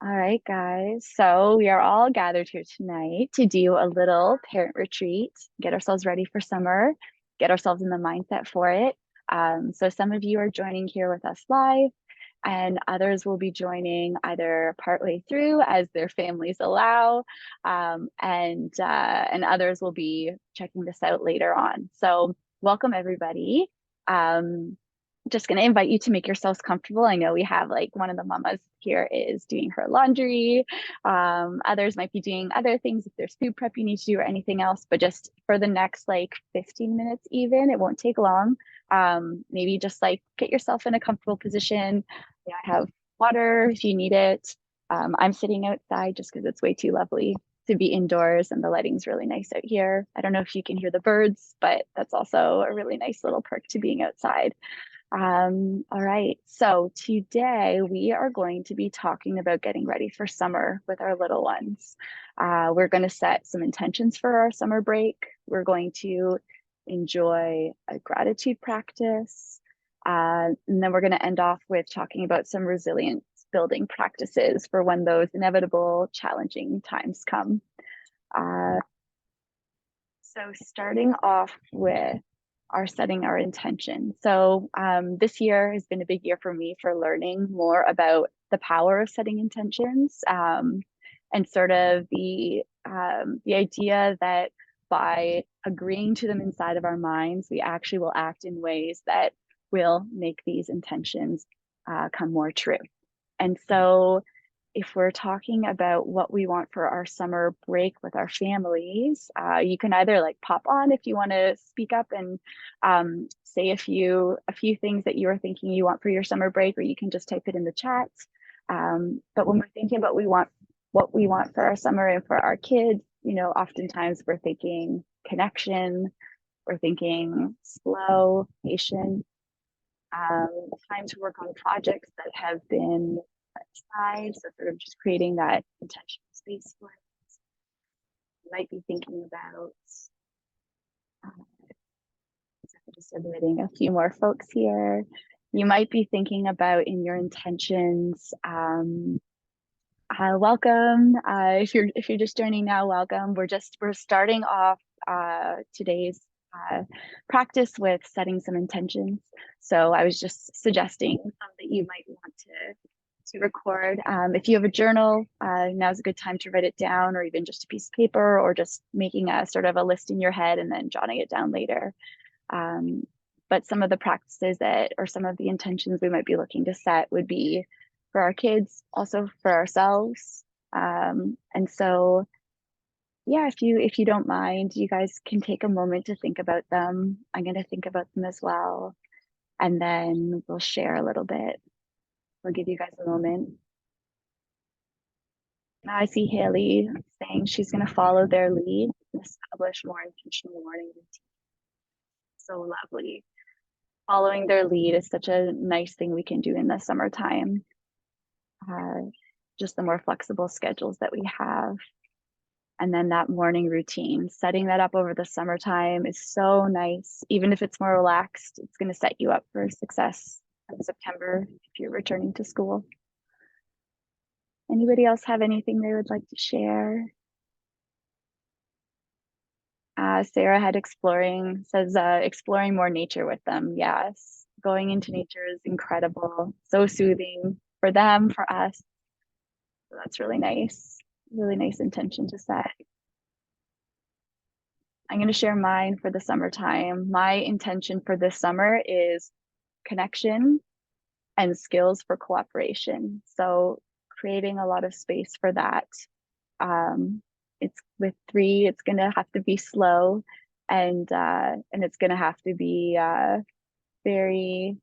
All right, guys. So we are all gathered here tonight to do a little parent retreat, get ourselves ready for summer, get ourselves in the mindset for it. So some of you are joining here with us live, and others will be joining either partway through as their families allow, and others will be checking this out later on. So welcome everybody. Um, just going to invite you to make yourselves comfortable. I know we have like one of the mamas here is doing her laundry. Others might be doing other things if there's food prep you need to do or anything else, but just for the next like 15 minutes even, it won't take long. Maybe just like get yourself in a comfortable position. Yeah, I have water if you need it. I'm sitting outside just because it's way too lovely to be indoors and the lighting's really nice out here. I don't know if you can hear the birds, but that's also a really nice little perk to being outside. All right, so today we are going to be talking about getting ready for summer with our little ones. We're going to set some intentions for our summer break. We're going to enjoy a gratitude practice. And then we're going to end off with talking about some resilience building practices for when those inevitable challenging times come. So starting off with our setting our intention. So this year has been a big year for me for learning more about the power of setting intentions, and sort of the idea that by agreeing to them inside of our minds, we actually will act in ways that will make these intentions come more true. And so if we're talking about what we want for our summer break with our families, you can either like pop on if you want to speak up and say a few things that you are thinking you want for your summer break, or you can just type it in the chat. But when we're thinking about what we want for our summer and for our kids, you know, oftentimes we're thinking connection, we're thinking slow, patient, time to work on projects that have been aside. So sort of just creating that intentional space for it. You might be thinking about, just admitting a few more folks here. You might be thinking about in your intentions, welcome. If you're just joining now, welcome. We're starting off today's practice with setting some intentions. So I was just suggesting some that you might want to record. If you have a journal, now's a good time to write it down, or even just a piece of paper, or just making a sort of a list in your head and then jotting it down later. But some of the practices that, or some of the intentions we might be looking to set would be for our kids, also for ourselves. And so, yeah, if you don't mind, you guys can take a moment to think about them. I'm going to think about them as well, and then we'll share a little bit. We'll give you guys a moment. Now I see Haley saying she's going to follow their lead, establish more intentional morning routine. So lovely. Following their lead is such a nice thing we can do in the summertime. Just the more flexible schedules that we have. And then that morning routine, setting that up over the summertime is so nice. Even if it's more relaxed, it's going to set you up for success in September if you're returning to school. Anybody else have anything they would like to share? Sarah had says exploring more nature with them. Yes, going into nature is incredible, so soothing for them, for us. So that's really nice intention to set. I'm going to share mine for the summertime. My intention for this summer is connection and skills for cooperation. So creating a lot of space for that. It's with 3, it's going to have to be slow, and it's going to have to be very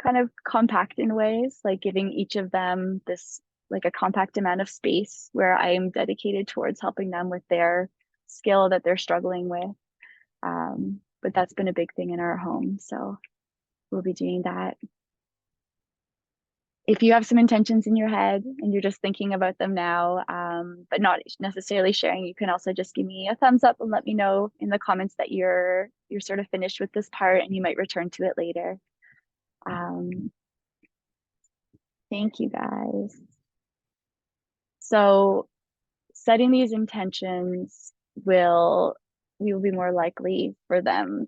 kind of compact in ways, like giving each of them this like a compact amount of space where I am dedicated towards helping them with their skill that they're struggling with. But that's been a big thing in our home, so we'll be doing that. If you have some intentions in your head and you're just thinking about them now, but not necessarily sharing, you can also just give me a thumbs up and let me know in the comments that you're sort of finished with this part and you might return to it later. Thank you guys. So setting these intentions will we will be more likely for them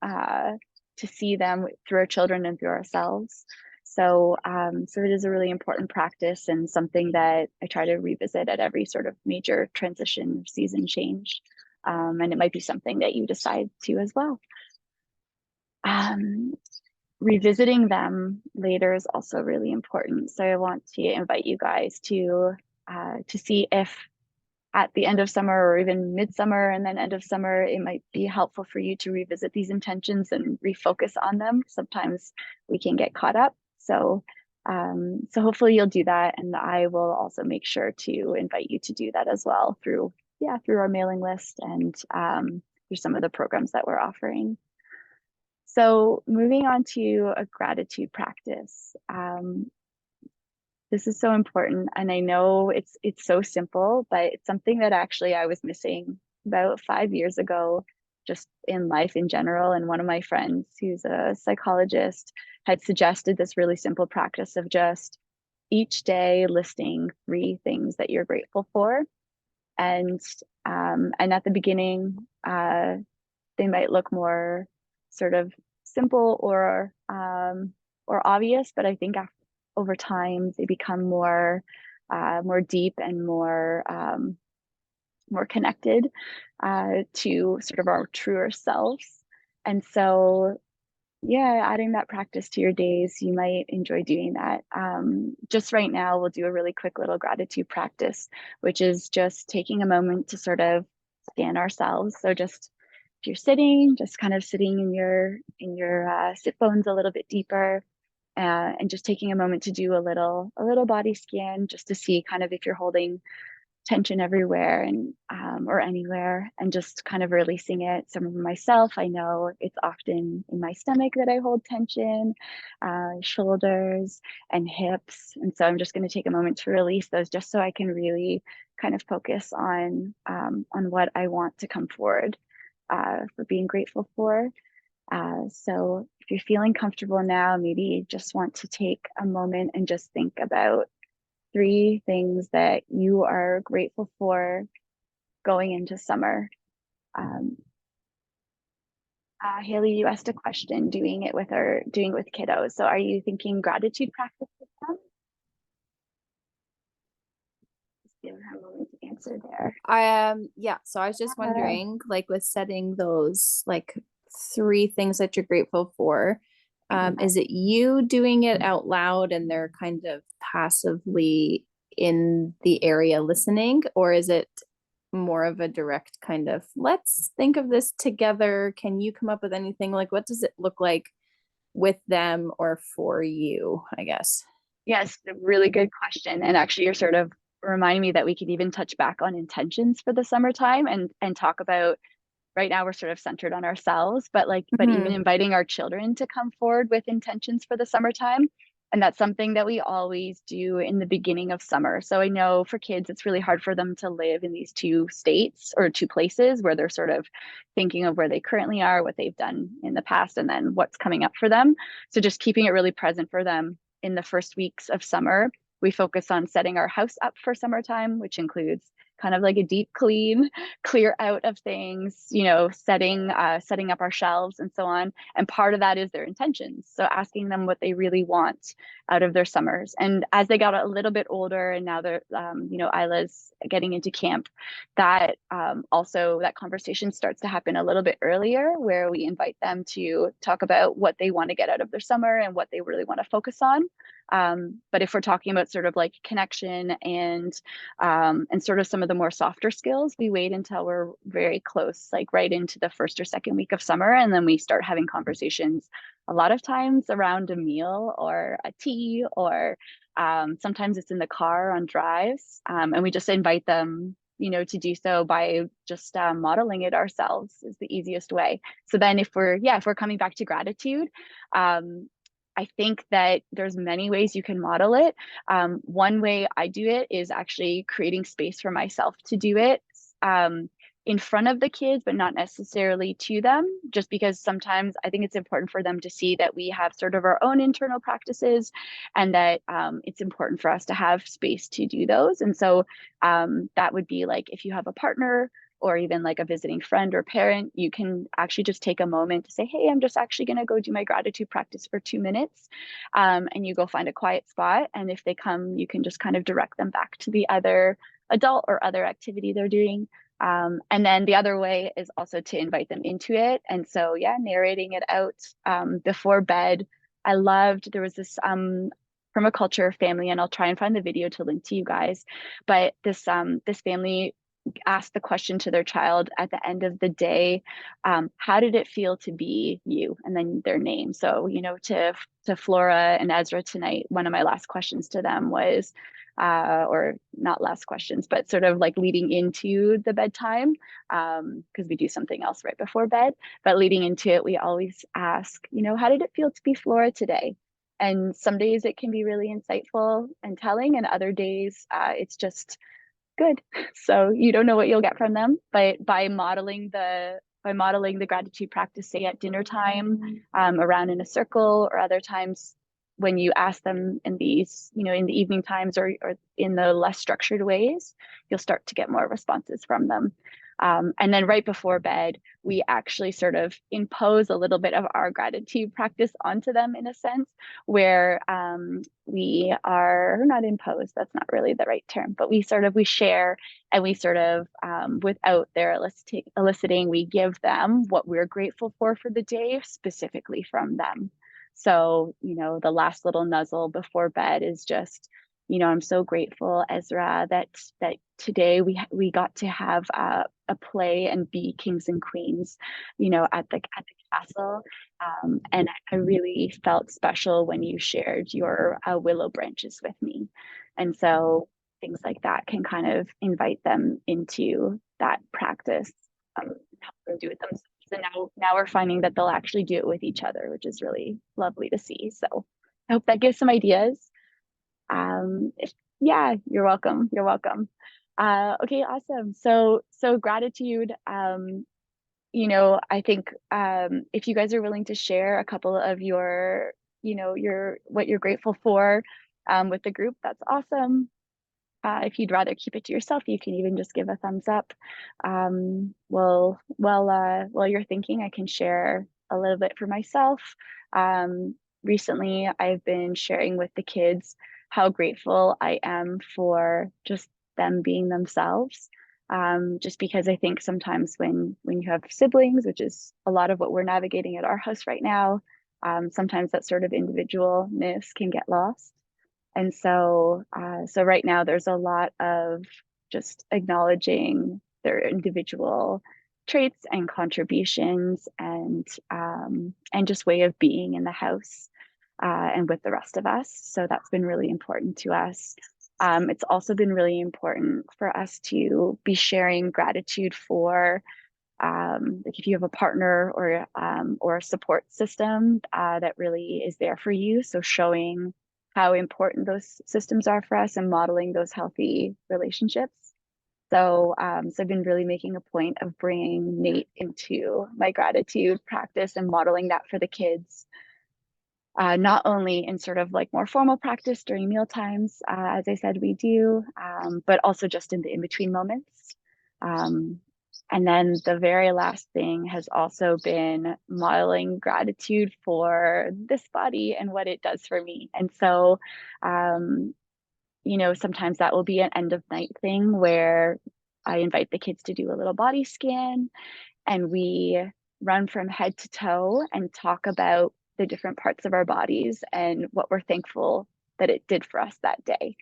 uh, to see them through our children and through ourselves. So it is a really important practice and something that I try to revisit at every sort of major transition or season change. And it might be something that you decide to as well. Um, Revisiting them later is also really important. So I want to invite you guys to see if at the end of summer or even midsummer and then end of summer, it might be helpful for you to revisit these intentions and refocus on them. Sometimes we can get caught up. So hopefully you'll do that. And I will also make sure to invite you to do that as well through our mailing list and through some of the programs that we're offering. So moving on to a gratitude practice. This is so important, and I know it's so simple, but it's something that actually I was missing about 5 years ago, just in life in general. And one of my friends, who's a psychologist, had suggested this really simple practice of just each day listing 3 things that you're grateful for. And at the beginning, they might look more sort of simple or obvious, but I think over time they become more deep and more connected to sort of our truer selves. And so, yeah, adding that practice to your days, you might enjoy doing that. Just right now, we'll do a really quick little gratitude practice, which is just taking a moment to sort of scan ourselves. So just if you're sitting, just kind of sitting in your sit bones a little bit deeper, and just taking a moment to do a little body scan, just to see kind of if you're holding tension everywhere and or anywhere, and just kind of releasing it. So for myself, I know it's often in my stomach that I hold tension, shoulders and hips, and so I'm just going to take a moment to release those, just so I can really kind of focus on what I want to come forward for being grateful for. So if you're feeling comfortable now, maybe you just want to take a moment and just think about 3 things that you are grateful for going into summer. Um, Haley, you asked a question, doing it with kiddos. So are you thinking gratitude practice with them? Just give her a moment to answer there. Yeah, so I was just Uh, wondering, like with setting those like 3 things that you're grateful for, yeah. is it you doing it out loud and they're kind of passively in the area listening, or is it more of a direct kind of, let's think of this together? Can you come up with anything? Like, what does it look like with them or for you, I guess? Yes, a really good question. And actually, you're sort of reminding me that we could even touch back on intentions for the summertime and talk about. Right now we're sort of centered on ourselves, but even Hmm. inviting our children to come forward with intentions for the summertime. And that's something that we always do in the beginning of summer. So I know for kids it's really hard for them to live in these 2 states or 2 places where they're sort of thinking of where they currently are, what they've done in the past, and then what's coming up for them. So just keeping it really present for them in the first weeks of summer. We focus on setting our house up for summertime, which includes kind of like a deep clean, clear out of things, setting up our shelves and so on. And part of that is their intentions. So asking them what they really want out of their summers. And as they got a little bit older, and now they're, Isla's getting into camp, that also that conversation starts to happen a little bit earlier, where we invite them to talk about what they want to get out of their summer and what they really want to focus on. But if we're talking about sort of like connection and sort of some of the more softer skills, we wait until we're very close, like right into the first or second week of summer, and then we start having conversations. A lot of times around a meal or a tea, or sometimes it's in the car on drives, and we just invite them, to do so by just modeling it ourselves is the easiest way. So then if we're coming back to gratitude, I think that there's many ways you can model it. One way I do it is actually creating space for myself to do it. in front of the kids, but not necessarily to them, just because sometimes I think it's important for them to see that we have sort of our own internal practices, and that it's important for us to have space to do those. And so that would be like if you have a partner or even like a visiting friend or parent, you can actually just take a moment to say, hey, I'm just actually going to go do my gratitude practice for 2 minutes. And you go find a quiet spot. And if they come, you can just kind of direct them back to the other adult or other activity they're doing. And then the other way is also to invite them into it. And so, yeah, narrating it out before bed. I loved, there was this permaculture family, and I'll try and find the video to link to you guys. But this family ask the question to their child at the end of the day, how did it feel to be you? And then their name. So, to Flora and Ezra tonight, one of my last questions to them was, or not last questions, but sort of like leading into the bedtime, because we do something else right before bed. But leading into it, we always ask, how did it feel to be Flora today? And some days it can be really insightful and telling, and other days it's just good. So you don't know what you'll get from them, but by modeling the gratitude practice, say at dinner time, around in a circle, or other times when you ask them in these, in the evening times, or in the less structured ways, you'll start to get more responses from them. And then right before bed, we actually sort of impose a little bit of our gratitude practice onto them, in a sense, where we are not imposed, that's not really the right term, but we share, and we sort of, without their eliciting, we give them what we're grateful for the day, specifically from them. So, the last little nuzzle before bed is just, I'm so grateful, Ezra, that today we got to have a play and be kings and queens, at the castle, and I really felt special when you shared your willow branches with me, and so things like that can kind of invite them into that practice, help them do it themselves. And now we're finding that they'll actually do it with each other, which is really lovely to see. So I hope that gives some ideas. Yeah, you're welcome. You're welcome. Okay, awesome. So gratitude. I think if you guys are willing to share a couple of your what you're grateful for with the group, that's awesome. If you'd rather keep it to yourself, you can even just give a thumbs up. While you're thinking, I can share a little bit for myself. Recently, I've been sharing with the kids how grateful I am for just them being themselves. Just because I think sometimes when you have siblings, which is a lot of what we're navigating at our house right now, sometimes that sort of individualness can get lost. And so right now there's a lot of just acknowledging their individual traits and contributions, and just way of being in the house, and with the rest of us. So that's been really important to us. It's also been really important for us to be sharing gratitude for, like if you have a partner or a support system that really is there for you. So showing how important those systems are for us and modeling those healthy relationships. So I've been really making a point of bringing Nate into my gratitude practice and modeling that for the kids. Not only in sort of like more formal practice during meal times, as I said, we do, but also just in the in-between moments. And then the very last thing has also been modeling gratitude for this body and what it does for me. And so, sometimes that will be an end of night thing where I invite the kids to do a little body scan, and we run from head to toe and talk about the different parts of our bodies and what we're thankful that it did for us that day.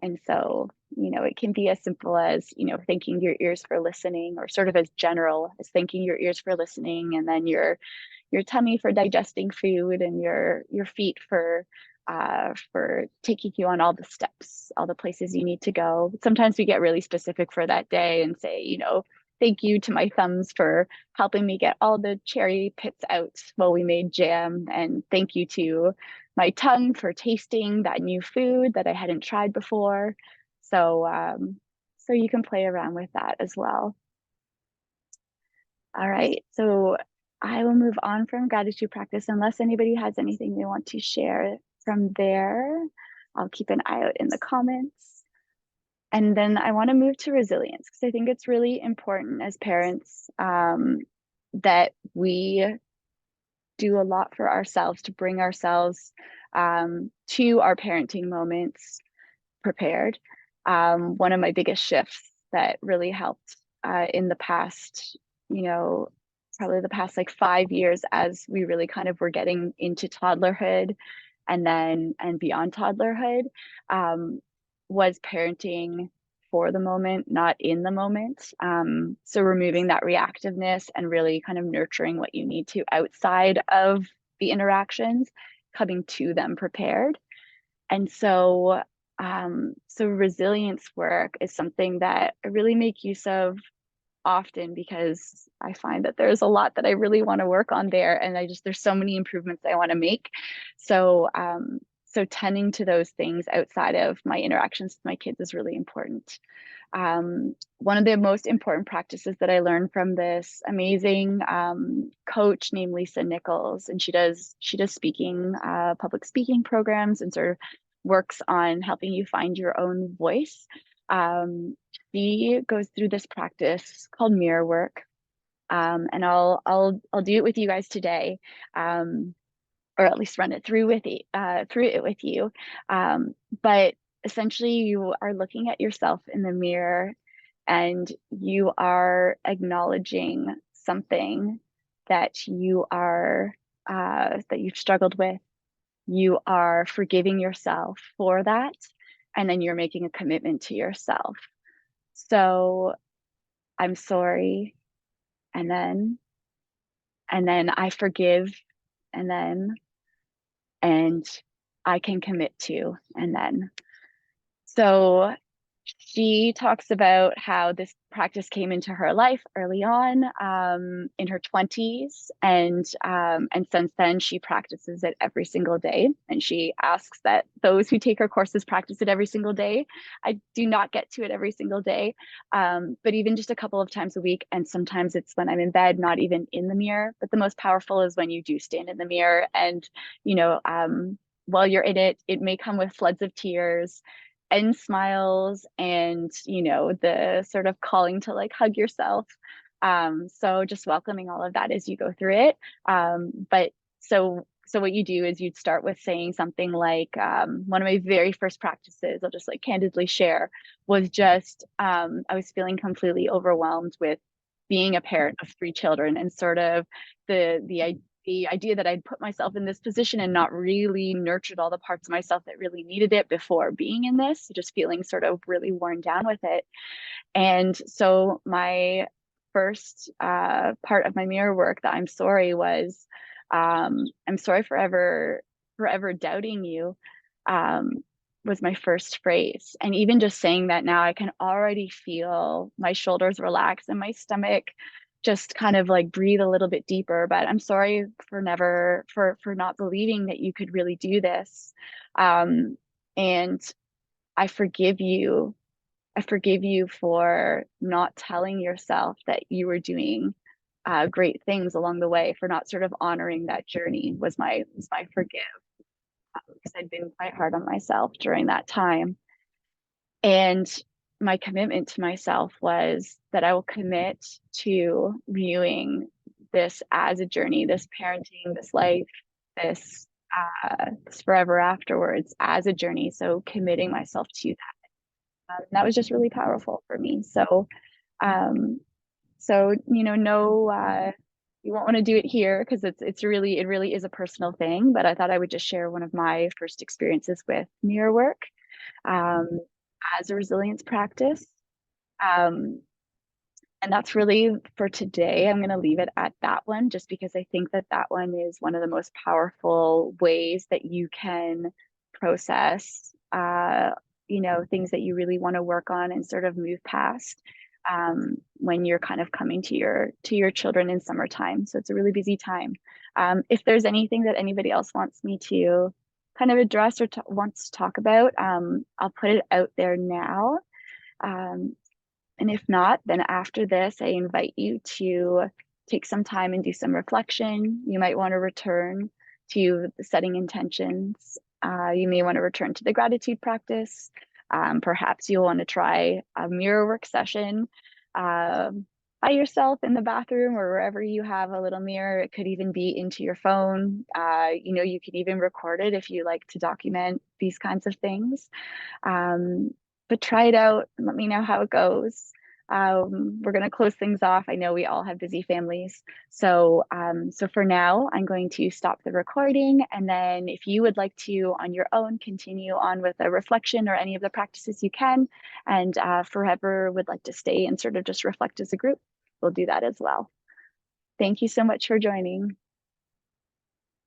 And so, it can be as simple as, thanking your ears for listening, or sort of as general as thanking your ears for listening, and then your tummy for digesting food, and your feet for taking you on all the steps, all the places you need to go. Sometimes we get really specific for that day and say, thank you to my thumbs for helping me get all the cherry pits out while we made jam. And thank you to my tongue for tasting that new food that I hadn't tried before. So you can play around with that as well. All right. So I will move on from gratitude practice unless anybody has anything they want to share from there. I'll keep an eye out in the comments. And then I want to move to resilience because I think it's really important as parents that we do a lot for ourselves to bring ourselves to our parenting moments prepared. One of my biggest shifts that really helped in the past, you know, probably the past like 5 years as we really kind of were getting into toddlerhood and beyond toddlerhood was parenting for the moment, not in the moment. So removing that reactiveness and really kind of nurturing what you need to outside of the interactions, coming to them prepared. And so resilience work is something that I really make use of often because I find that there's a lot that I really want to work on there, and there's so many improvements I want to make. So tending to those things outside of my interactions with my kids is really important. One of the most important practices that I learned from this amazing coach named Lisa Nichols, and she does speaking, public speaking programs, and sort of works on helping you find your own voice. She goes through this practice called mirror work, and I'll do it with you guys today. Or at least run it through it with you. But essentially, you are looking at yourself in the mirror, and you are acknowledging something that that you've struggled with. You are forgiving yourself for that, and then you're making a commitment to yourself. So I'm sorry, and then I forgive, and then and I can commit to, and then. So she talks about how this practice came into her life early on in her 20s, and since then she practices it every single day. And she asks that those who take her courses practice it every single day. I do not get to it every single day, but even just a couple of times a week. And sometimes it's when I'm in bed, not even in the mirror. But the most powerful is when you do stand in the mirror, and you know, while you're in it, it may come with floods of tears and smiles, and the sort of calling to like hug yourself. So just welcoming all of that as you go through it. But so what you do is you'd start with saying something like, one of my very first practices, I'll just like candidly share, was just I was feeling completely overwhelmed with being a parent of three children, and sort of the idea that I'd put myself in this position and not really nurtured all the parts of myself that really needed it before being in this, just feeling sort of really worn down with it. And so my first part of my mirror work, that I'm sorry, was I'm sorry forever doubting you, um, was my first phrase. And even just saying that now, I can already feel my shoulders relax and my stomach just kind of like breathe a little bit deeper. But I'm sorry for not believing that you could really do this. And I forgive you. I forgive you for not telling yourself that you were doing great things along the way, for not sort of honoring that journey, was my forgive, because I'd been quite hard on myself during that time. And my commitment to myself was that I will commit to viewing this as a journey, this parenting, this life, this forever afterwards as a journey. So committing myself to that. That was just really powerful for me. Um, so no, you won't want to do it here because it really is a personal thing. But I thought I would just share one of my first experiences with mirror work um, as a resilience practice. Um, and that's really for today. I'm going to leave it at that one, just because I think that that one is one of the most powerful ways that you can process, things that you really want to work on and sort of move past when you're kind of coming to your children in summertime. So it's a really busy time. If there's anything that anybody else wants me to kind of address or wants to talk about, I'll put it out there now. And if not, then after this, I invite you to take some time and do some reflection. You might want to return to the setting intentions. You may want to return to the gratitude practice. Perhaps you'll want to try a mirror work session by yourself in the bathroom or wherever you have a little mirror. It could even be into your phone. You can even record it if you like to document these kinds of things. But try it out and let me know how it goes. We're going to close things off. I know we all have busy families. So for now, I'm going to stop the recording. And then if you would like to, on your own, continue on with a reflection or any of the practices you can, and forever would like to stay and sort of just reflect as a group, we'll do that as well. Thank you so much for joining.